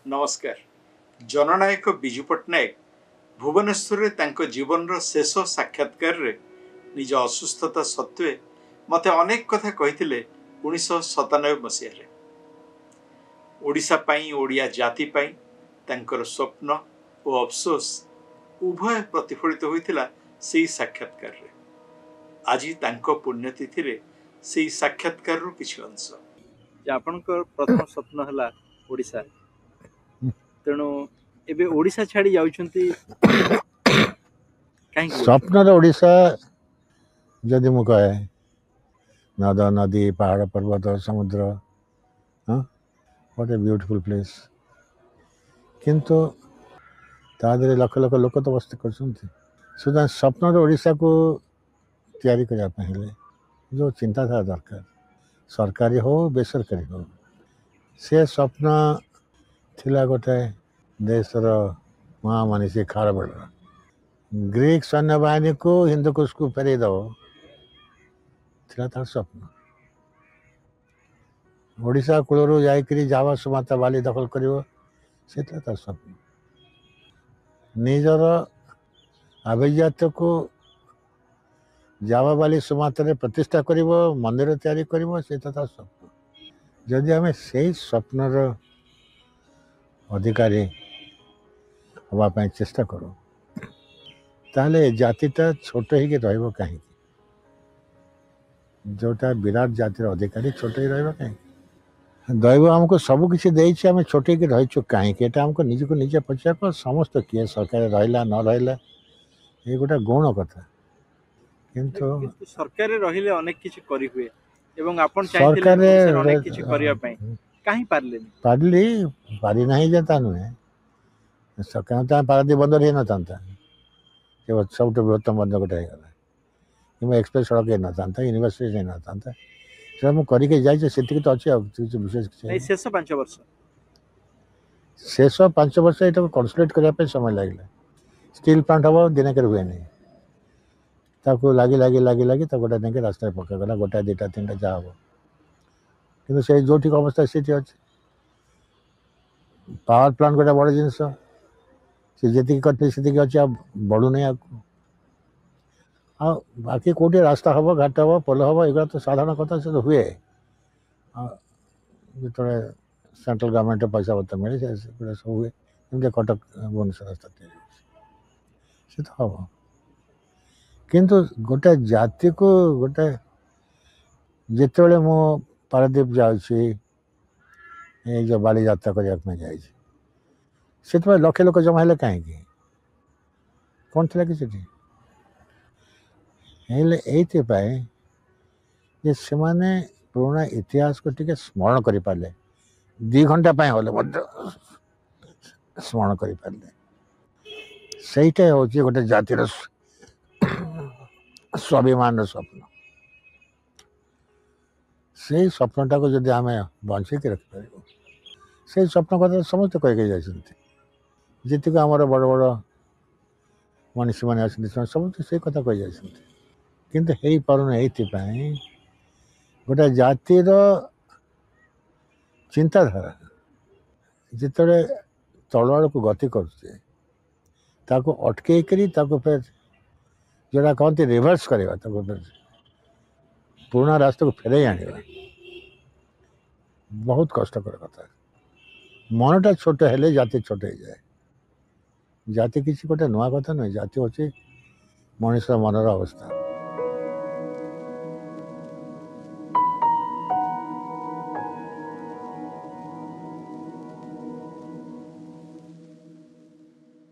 नमस्कार। जननायक बिजू पट्टनायक भुवनेश्वर तांको जीवन शेष साक्षात्कार रे निज असुस्थता सत्वे मते अनेक कथा कहिथिले 1997 मसीह ओडिशा पाई ओडिया जाति पाई तांकर स्वप्न और अफसोस उभय प्रतिफलित होइथिला सेही साक्षात्कार रे। आज तांको पुण्यतिथि रे सेही साक्षात्कार रो किछि अंश जे आपनकर प्रथम स्वप्न हला ओडिशा, तेणु एबे ओडिशा छाड़ी जाउछंती काहे स्वप्न ओडिशा जदि मु कहे नद नदी पहाड़ पर्वत समुद्र व्हाट ए ब्यूटीफुल प्लेस, किंतु तादरे लक्ष लक्ष लोक तो बस्ती करछंती। सुधा स्वप्न ओडिशा को तैयारी करिया पहिले जो चिंताधारा दरकार, सरकारी हो बेसरकारी हो, से स्वप्न थिला गोटे देशर महामनीषी खारबेल ग्रीक सैन्य बाहिनी को हिंदुकुश को फेरे दो तार स्वप्न। ओडिशा कूलर जाइकरी जावा सुमाता बाली दखल करिवो सेटा तार स्वप्न। निजर अभिजात को जावा बाली सुमाता प्रतिष्ठा करिवो, मंदिर तैयारी करिवो सेटा तार स्वप्न। जदि आमे सेही स्वप्नर अधिकारी हवा पाई चेष्टा करो ताले जातिटा छोट ही रहिबो काहे, जोटा विराट जातिर अधिकारी छोट ही रहिबो काहे। दैव हमको सब किसी देइछि, आमे छोटे के रहिछु काहे के एटा हमको निज को निजे पछा को समस्त किए सरकार रहिला न रहिला ए गोटा गुण कथा। किंतु सरकार रहिले अनेक किछि करि हुए एवं आपण चाहथिले अनेक किछि करिया पई काहे पारली पारी नहीं जाता नुहे। सरकार ता पारदी बंदर ही न तांता के सब बृहत्तम बंद गोटे गला कि एक्सप्रेस सड़क न तांता यूनिवर्सिटी न तांता से मु करके जाइए से तो अच्छे विशेष शेष 5 वर्ष शेष 5 वर्ष ये कन्सल्टेट करने समय लगे। स्टील प्लांट हम दिन के हुए नहीं ताको लगी लगी लगी लगी गोटे नहीं रास्ता पकगला गोटा दुटा 3टा जहाँ हम कि से जो ठीक अवस्था से अच्छे। पावर प्लांट गोटे बड़ जिनस सी जी करते से अच्छे बढ़ू नहीं आगे आ बाकी कौटे रास्ता हम घाट हम पोल हम एगुला तो साधारण कथा से तो हुए जो सेंट्रल गवर्नमेंट पैसा पत्र मिले सब हुए जमी कटक भुवनेश्वर रास्ता से तो हम। किंतु गोटे जाति को गोटे जिते मु पारादीप जाऊँगी जो बाली यात्रा करने जाए लक्षे लोक जमा है कहीं कौन थी कि ये सेमाने पुराना इतिहास को टिके स्मरण कर पारे 2 घंटा हेल्ले स्मरण कर पारे सहीटा हूँ गोटे जातिर स्वाभिमान स्वप्न। से स्वप्नटा को जब आम बंचिक रखिपर से स्वप्न कथा समस्त कहीकि जाती जीत को आमर बड़ बड़ मनीषी मैंने समस्त से कथा कही जाती किंतु हो पार ये गोटे जातिर चिंताधारा जिते तलवाड़ को गति करुचे अटके फिर जोड़ा कहते रिवर्स करवा फिर पुराना रास्ता को फेरे आने बहुत कष्टकर कथा। मनटा छोट हेले जाति छोट हो जाए। जाति किसी गोटे नुआ कथा नुहे, जाति हूँ मनुष्य मनर अवस्था।